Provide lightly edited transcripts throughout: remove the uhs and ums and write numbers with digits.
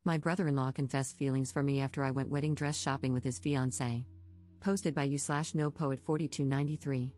My brother-in-law confessed feelings for me after I went wedding dress shopping with his fiancée. Posted by you/NoPoet4293.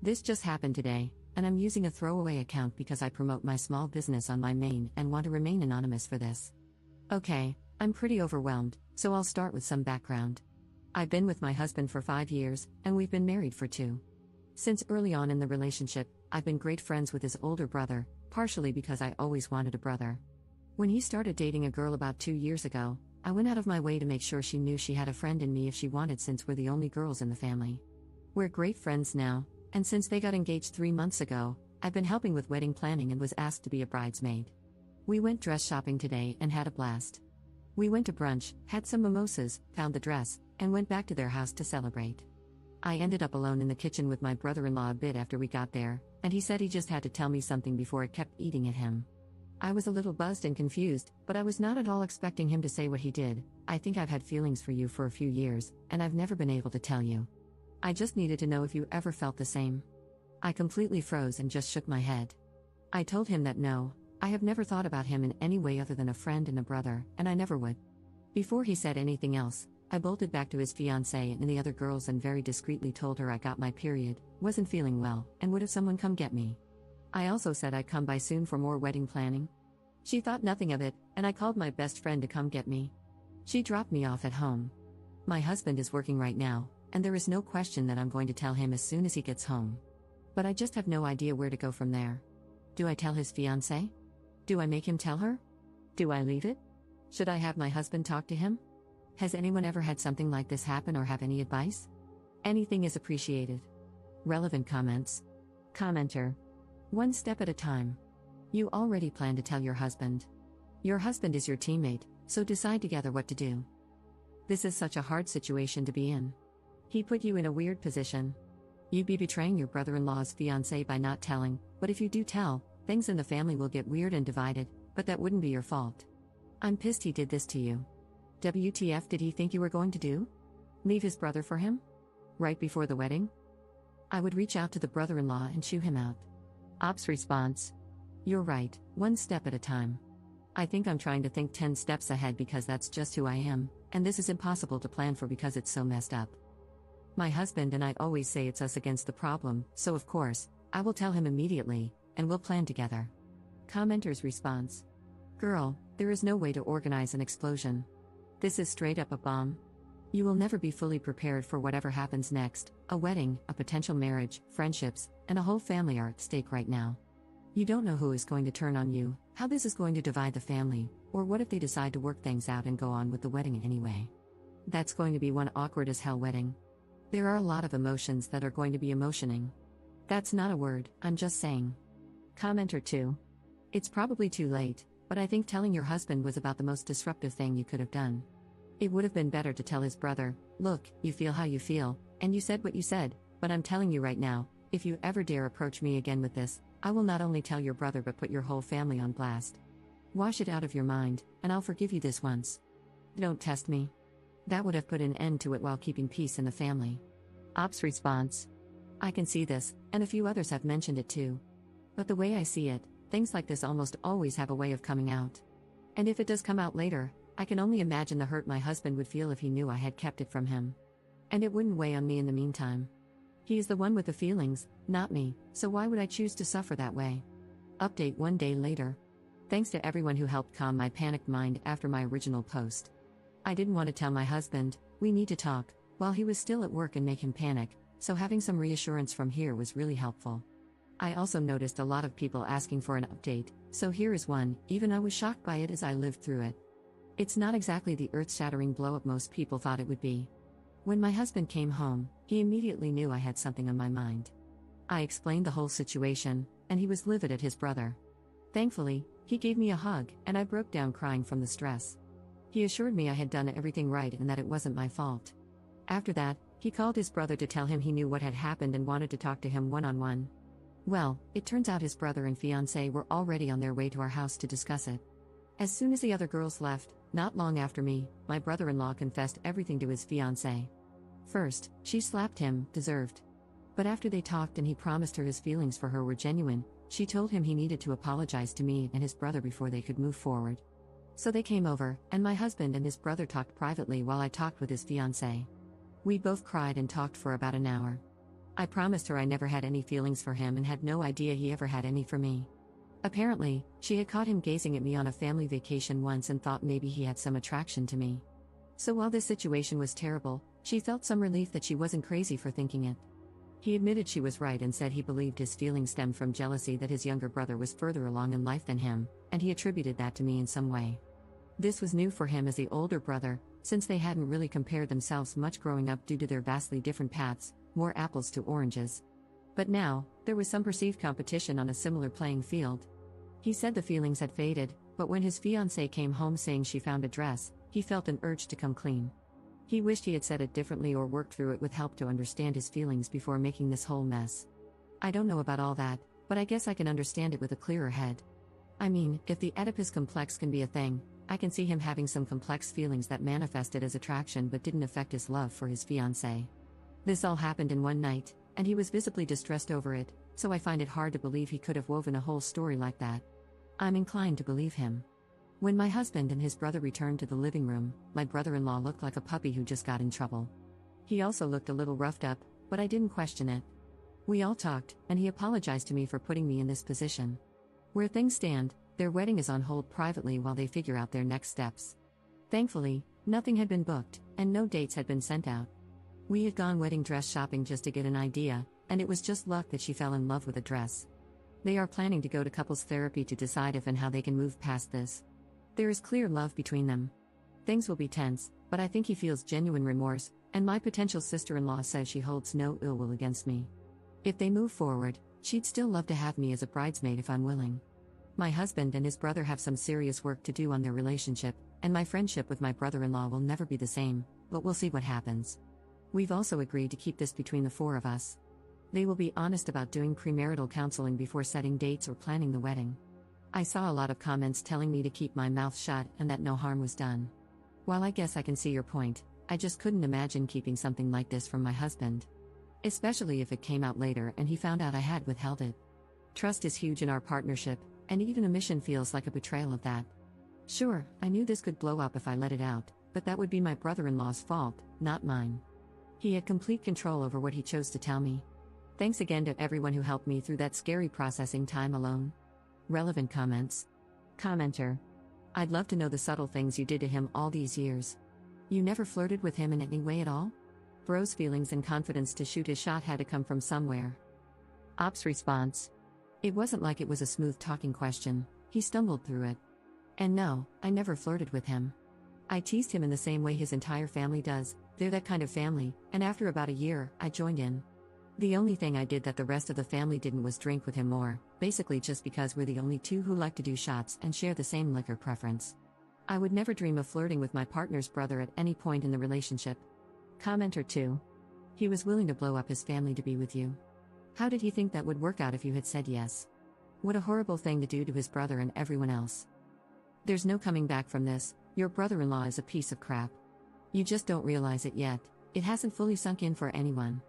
This just happened today, and I'm using a throwaway account because I promote my small business on my main and want to remain anonymous for this. Okay, I'm pretty overwhelmed, so I'll start with some background. I've been with my husband for 5 years, and we've been married for 2. Since early on in the relationship, I've been great friends with his older brother, partially because I always wanted a brother. When he started dating a girl about 2 years ago, I went out of my way to make sure she knew she had a friend in me if she wanted, since we're the only girls in the family. We're great friends now, and since they got engaged 3 months ago, I've been helping with wedding planning and was asked to be a bridesmaid. We went dress shopping today and had a blast. We went to brunch, had some mimosas, found the dress, and went back to their house to celebrate. I ended up alone in the kitchen with my brother-in-law a bit after we got there, and he said he just had to tell me something before it kept eating at him. I was a little buzzed and confused, but I was not at all expecting him to say what he did. I think I've had feelings for you for a few years, and I've never been able to tell you. I just needed to know if you ever felt the same. I completely froze and just shook my head. I told him that no, I have never thought about him in any way other than a friend and a brother, and I never would. Before he said anything else, I bolted back to his fiancée and the other girls and very discreetly told her I got my period, wasn't feeling well, and would have someone come get me. I also said I'd come by soon for more wedding planning. She thought nothing of it, and I called my best friend to come get me. She dropped me off at home. My husband is working right now, and there is no question that I'm going to tell him as soon as he gets home. But I just have no idea where to go from there. Do I tell his fiancée? Do I make him tell her? Do I leave it? Should I have my husband talk to him? Has anyone ever had something like this happen or have any advice? Anything is appreciated. Relevant comments. Commenter. One step at a time. You already plan to tell your husband. Your husband is your teammate, so decide together what to do. This is such a hard situation to be in. He put you in a weird position. You'd be betraying your brother-in-law's fiancé by not telling, but if you do tell, things in the family will get weird and divided, but that wouldn't be your fault. I'm pissed he did this to you. WTF did he think you were going to do? Leave his brother for him? Right before the wedding? I would reach out to the brother-in-law and shoo him out. Ops response. You're right, one step at a time. I think I'm trying to think 10 steps ahead because that's just who I am, and this is impossible to plan for because it's so messed up. My husband and I always say it's us against the problem, so of course, I will tell him immediately, and we'll plan together. Commenter's response. Girl, there is no way to organize an explosion. This is straight up a bomb. You will never be fully prepared for whatever happens next. A wedding, a potential marriage, friendships, and a whole family are at stake right now. You don't know who is going to turn on you, how this is going to divide the family, or what if they decide to work things out and go on with the wedding anyway. That's going to be one awkward as hell wedding. There are a lot of emotions that are going to be emotioning. That's not a word, I'm just saying. Commenter 2. It's probably too late, but I think telling your husband was about the most disruptive thing you could have done. It would have been better to tell his brother, look, you feel how you feel, and you said what you said, but I'm telling you right now, if you ever dare approach me again with this, I will not only tell your brother but put your whole family on blast. Wash it out of your mind, and I'll forgive you this once. Don't test me. That would have put an end to it while keeping peace in the family. Ops response. I can see this, and a few others have mentioned it too. But the way I see it, things like this almost always have a way of coming out. And if it does come out later, I can only imagine the hurt my husband would feel if he knew I had kept it from him. And it wouldn't weigh on me in the meantime. He is the one with the feelings, not me, so why would I choose to suffer that way? Update 1 day later. Thanks to everyone who helped calm my panicked mind after my original post. I didn't want to tell my husband, we need to talk, while he was still at work and make him panic, so having some reassurance from here was really helpful. I also noticed a lot of people asking for an update, so here is one, even I was shocked by it as I lived through it. It's not exactly the earth-shattering blow-up most people thought it would be. When my husband came home, he immediately knew I had something on my mind. I explained the whole situation, and he was livid at his brother. Thankfully, he gave me a hug, and I broke down crying from the stress. He assured me I had done everything right and that it wasn't my fault. After that, he called his brother to tell him he knew what had happened and wanted to talk to him one-on-one. Well, it turns out his brother and fiancé were already on their way to our house to discuss it. As soon as the other girls left, not long after me, my brother-in-law confessed everything to his fiancée. First, she slapped him, deserved. But after they talked and he promised her his feelings for her were genuine, she told him he needed to apologize to me and his brother before they could move forward. So they came over, and my husband and his brother talked privately while I talked with his fiancée. We both cried and talked for about an hour. I promised her I never had any feelings for him and had no idea he ever had any for me. Apparently, she had caught him gazing at me on a family vacation once and thought maybe he had some attraction to me. So while this situation was terrible, she felt some relief that she wasn't crazy for thinking it. He admitted she was right and said he believed his feelings stemmed from jealousy that his younger brother was further along in life than him, and he attributed that to me in some way. This was new for him as the older brother, since they hadn't really compared themselves much growing up due to their vastly different paths, more apples to oranges. But now, there was some perceived competition on a similar playing field. He said the feelings had faded, but when his fiancée came home saying she found a dress, he felt an urge to come clean. He wished he had said it differently or worked through it with help to understand his feelings before making this whole mess. I don't know about all that, but I guess I can understand it with a clearer head. I mean, if the Oedipus complex can be a thing, I can see him having some complex feelings that manifested as attraction but didn't affect his love for his fiancée. This all happened in one night, and he was visibly distressed over it, so I find it hard to believe he could have woven a whole story like that. I'm inclined to believe him. When my husband and his brother returned to the living room, my brother-in-law looked like a puppy who just got in trouble. He also looked a little roughed up, but I didn't question it. We all talked, and he apologized to me for putting me in this position. Where things stand, their wedding is on hold privately while they figure out their next steps. Thankfully, nothing had been booked, and no dates had been sent out. We had gone wedding dress shopping just to get an idea, and it was just luck that she fell in love with a dress. They are planning to go to couples therapy to decide if and how they can move past this. There is clear love between them. Things will be tense, but I think he feels genuine remorse, and my potential sister-in-law says she holds no ill will against me. If they move forward, she'd still love to have me as a bridesmaid if I'm willing. My husband and his brother have some serious work to do on their relationship, and my friendship with my brother-in-law will never be the same, but we'll see what happens. We've also agreed to keep this between the four of us. They will be honest about doing premarital counseling before setting dates or planning the wedding. I saw a lot of comments telling me to keep my mouth shut and that no harm was done. While I guess I can see your point, I just couldn't imagine keeping something like this from my husband. Especially if it came out later and he found out I had withheld it. Trust is huge in our partnership, and even omission feels like a betrayal of that. Sure, I knew this could blow up if I let it out, but that would be my brother-in-law's fault, not mine. He had complete control over what he chose to tell me. Thanks again to everyone who helped me through that scary processing time alone. Relevant comments. Commenter. I'd love to know the subtle things you did to him all these years. You never flirted with him in any way at all? Bro's feelings and confidence to shoot his shot had to come from somewhere. Ops response. It wasn't like it was a smooth talking question, he stumbled through it. And no, I never flirted with him. I teased him in the same way his entire family does, they're that kind of family, and after about a year, I joined in. The only thing I did that the rest of the family didn't was drink with him more, basically just because we're the only two who like to do shots and share the same liquor preference. I would never dream of flirting with my partner's brother at any point in the relationship. Commenter 2. He was willing to blow up his family to be with you. How did he think that would work out if you had said yes? What a horrible thing to do to his brother and everyone else. There's no coming back from this, your brother-in-law is a piece of crap. You just don't realize it yet, it hasn't fully sunk in for anyone.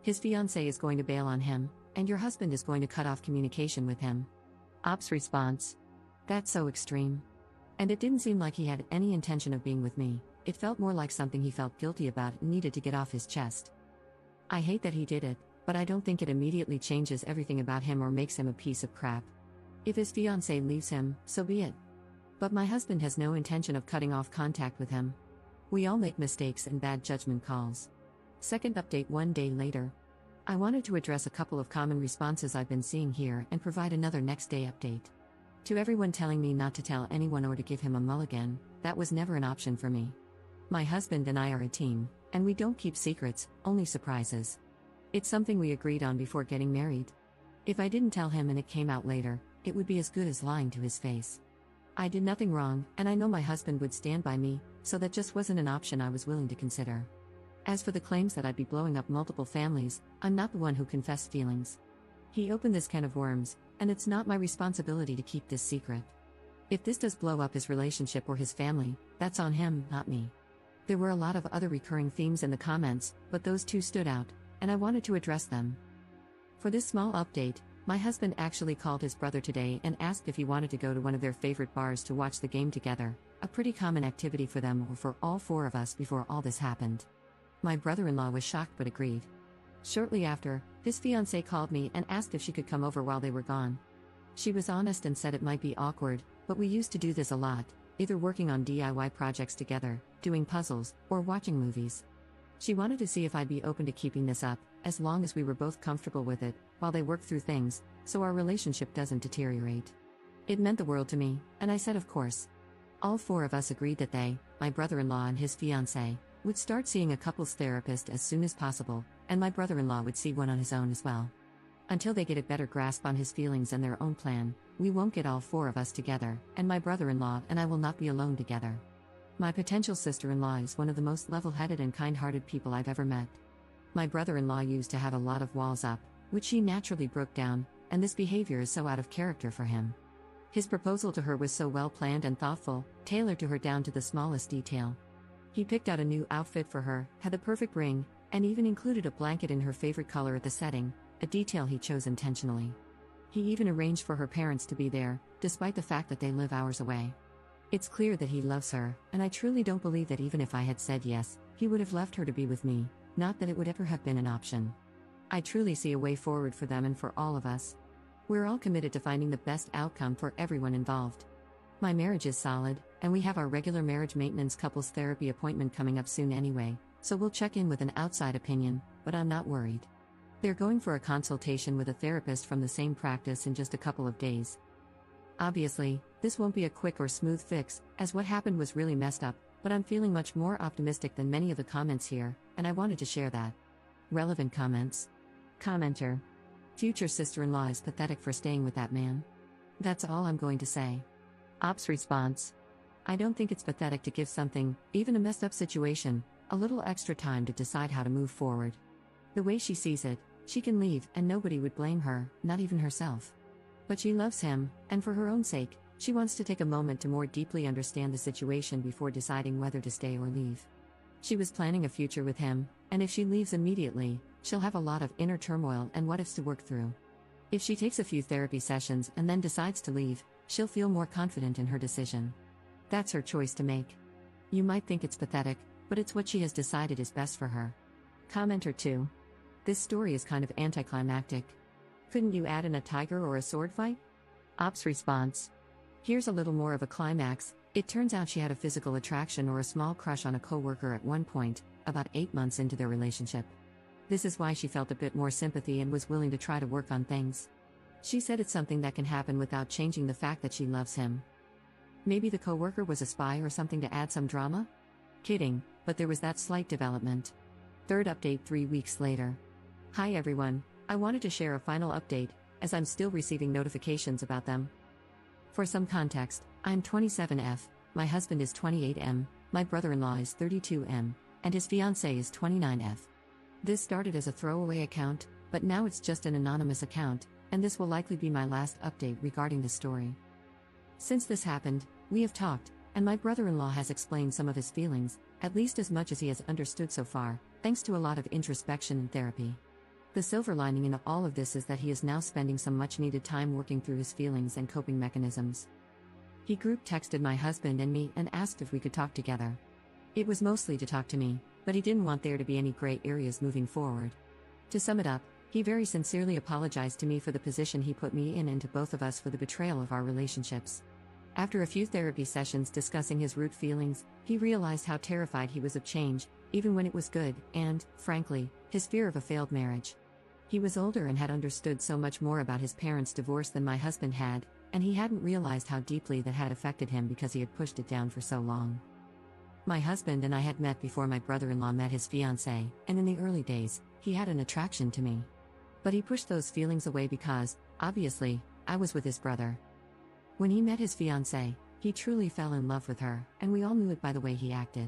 His fiancée is going to bail on him, and your husband is going to cut off communication with him. Ops response. That's so extreme. And it didn't seem like he had any intention of being with me, it felt more like something he felt guilty about and needed to get off his chest. I hate that he did it, but I don't think it immediately changes everything about him or makes him a piece of crap. If his fiancée leaves him, so be it. But my husband has no intention of cutting off contact with him. We all make mistakes and bad judgment calls. Second update 1 day later. I wanted to address a couple of common responses I've been seeing here and provide another next day update. To everyone telling me not to tell anyone or to give him a mulligan, that was never an option for me. My husband and I are a team, and we don't keep secrets, only surprises. It's something we agreed on before getting married. If I didn't tell him and it came out later, it would be as good as lying to his face. I did nothing wrong, and I know my husband would stand by me, so that just wasn't an option I was willing to consider. As for the claims that I'd be blowing up multiple families, I'm not the one who confessed feelings. He opened this can of worms, and it's not my responsibility to keep this secret. If this does blow up his relationship or his family, that's on him, not me. There were a lot of other recurring themes in the comments, but those two stood out, and I wanted to address them. For this small update, My husband actually called his brother today and asked if he wanted to go to one of their favorite bars to watch the game together, a pretty common activity for them or for all four of us before all this happened. My brother-in-law was shocked but agreed. Shortly after, his fiancée called me and asked if she could come over while they were gone. She was honest and said it might be awkward, but we used to do this a lot, either working on DIY projects together, doing puzzles, or watching movies. She wanted to see if I'd be open to keeping this up, as long as we were both comfortable with it, while they work through things, so our relationship doesn't deteriorate. It meant the world to me, and I said of course. All four of us agreed that they, my brother-in-law and his fiancée, would start seeing a couples therapist as soon as possible, and my brother-in-law would see one on his own as well. Until they get a better grasp on his feelings and their own plan, we won't get all four of us together, and my brother-in-law and I will not be alone together. My potential sister-in-law is one of the most level-headed and kind-hearted people I've ever met. My brother-in-law used to have a lot of walls up, which she naturally broke down, and this behavior is so out of character for him. His proposal to her was so well-planned and thoughtful, tailored to her down to the smallest detail. He picked out a new outfit for her, had the perfect ring, and even included a blanket in her favorite color at the setting, a detail he chose intentionally. He even arranged for her parents to be there, despite the fact that they live hours away. It's clear that he loves her, and I truly don't believe that even if I had said yes, he would have left her to be with me, not that it would ever have been an option. I truly see a way forward for them and for all of us. We're all committed to finding the best outcome for everyone involved. My marriage is solid, and we have our regular marriage maintenance couples therapy appointment coming up soon anyway, so we'll check in with an outside opinion, but I'm not worried. They're going for a consultation with a therapist from the same practice in just a couple of days. Obviously, this won't be a quick or smooth fix, as what happened was really messed up, but I'm feeling much more optimistic than many of the comments here, and I wanted to share that. Relevant comments. Commenter. Future sister-in-law is pathetic for staying with that man. That's all I'm going to say. Ops response. I don't think it's pathetic to give something, even a messed up situation, a little extra time to decide how to move forward. The way she sees it, she can leave and nobody would blame her, not even herself. But she loves him, and for her own sake, she wants to take a moment to more deeply understand the situation before deciding whether to stay or leave. She was planning a future with him, and if she leaves immediately, she'll have a lot of inner turmoil and what-ifs to work through. If she takes a few therapy sessions and then decides to leave, she'll feel more confident in her decision. That's her choice to make. You might think it's pathetic, but it's what she has decided is best for her. Commenter 2. This story is kind of anticlimactic. Couldn't you add in a tiger or a sword fight? Ops response. Here's a little more of a climax. It turns out she had a physical attraction or a small crush on a coworker at one point, about 8 months into their relationship. This is why she felt a bit more sympathy and was willing to try to work on things. She said it's something that can happen without changing the fact that she loves him. Maybe the coworker was a spy or something to add some drama? Kidding, but there was that slight development. Third update 3 weeks later. Hi everyone, I wanted to share a final update, as I'm still receiving notifications about them. For some context, I'm 27F, my husband is 28M, my brother-in-law is 32M, and his fiancée is 29F. This started as a throwaway account, but now it's just an anonymous account, and this will likely be my last update regarding the story. Since this happened, we have talked, and my brother-in-law has explained some of his feelings, at least as much as he has understood so far, thanks to a lot of introspection and therapy. The silver lining in all of this is that he is now spending some much-needed time working through his feelings and coping mechanisms. He group texted my husband and me and asked if we could talk together. It was mostly to talk to me, but he didn't want there to be any gray areas moving forward. To sum it up, he very sincerely apologized to me for the position he put me in and to both of us for the betrayal of our relationships. After a few therapy sessions discussing his root feelings, he realized how terrified he was of change, even when it was good, and, frankly, his fear of a failed marriage. He was older and had understood so much more about his parents' divorce than my husband had, and he hadn't realized how deeply that had affected him because he had pushed it down for so long. My husband and I had met before my brother-in-law met his fiancée, and in the early days, he had an attraction to me. But he pushed those feelings away because, obviously, I was with his brother. When he met his fiancée, he truly fell in love with her, and we all knew it by the way he acted.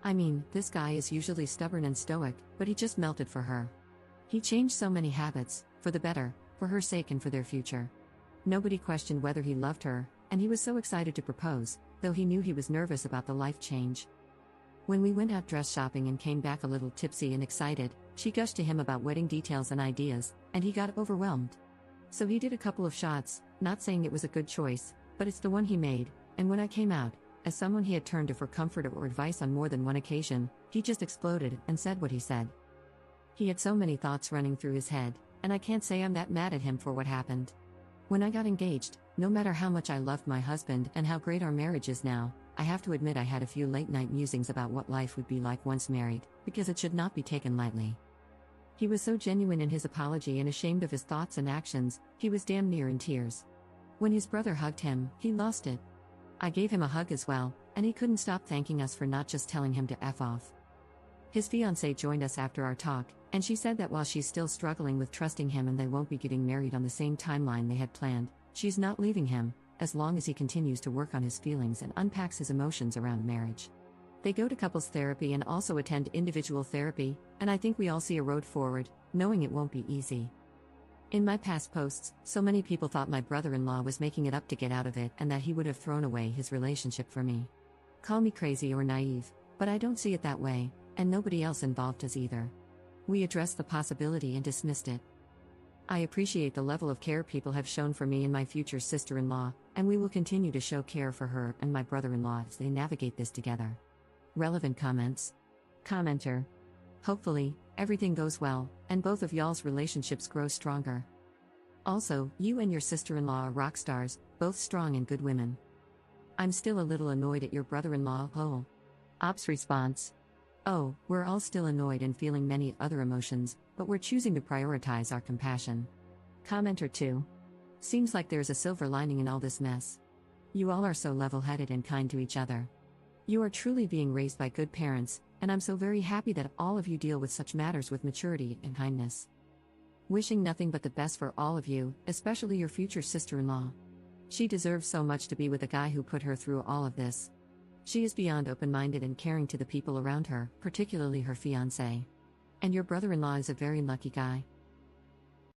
I mean, this guy is usually stubborn and stoic, but he just melted for her. He changed so many habits, for the better, for her sake and for their future. Nobody questioned whether he loved her, and he was so excited to propose, though he knew he was nervous about the life change. When we went out dress shopping and came back a little tipsy and excited, she gushed to him about wedding details and ideas, and he got overwhelmed. So he did a couple of shots, not saying it was a good choice, but it's the one he made, and when I came out, as someone he had turned to for comfort or advice on more than one occasion, he just exploded and said what he said. He had so many thoughts running through his head, and I can't say I'm that mad at him for what happened. When I got engaged, no matter how much I loved my husband and how great our marriage is now, I have to admit I had a few late-night musings about what life would be like once married, because it should not be taken lightly. He was so genuine in his apology and ashamed of his thoughts and actions, he was damn near in tears. When his brother hugged him, he lost it. I gave him a hug as well, and he couldn't stop thanking us for not just telling him to F off. His fiancée joined us after our talk, and she said that while she's still struggling with trusting him and they won't be getting married on the same timeline they had planned, she's not leaving him, as long as he continues to work on his feelings and unpacks his emotions around marriage. They go to couples therapy and also attend individual therapy, and I think we all see a road forward, knowing it won't be easy. In my past posts, so many people thought my brother-in-law was making it up to get out of it and that he would have thrown away his relationship for me. Call me crazy or naive, but I don't see it that way, and nobody else involved does either. We addressed the possibility and dismissed it. I appreciate the level of care people have shown for me and my future sister-in-law, and we will continue to show care for her and my brother-in-law as they navigate this together. Relevant comments. Commenter. Hopefully, everything goes well, and both of y'all's relationships grow stronger. Also, you and your sister-in-law are rock stars, both strong and good women. I'm still a little annoyed at your brother-in-law, lol. Ops response. Oh, we're all still annoyed and feeling many other emotions, but we're choosing to prioritize our compassion. Commenter 2. Seems like there's a silver lining in all this mess. You all are so level-headed and kind to each other. You are truly being raised by good parents, and I'm so very happy that all of you deal with such matters with maturity and kindness. Wishing nothing but the best for all of you, especially your future sister-in-law. She deserves so much to be with a guy who put her through all of this. She is beyond open-minded and caring to the people around her, particularly her fiancé. And your brother-in-law is a very lucky guy.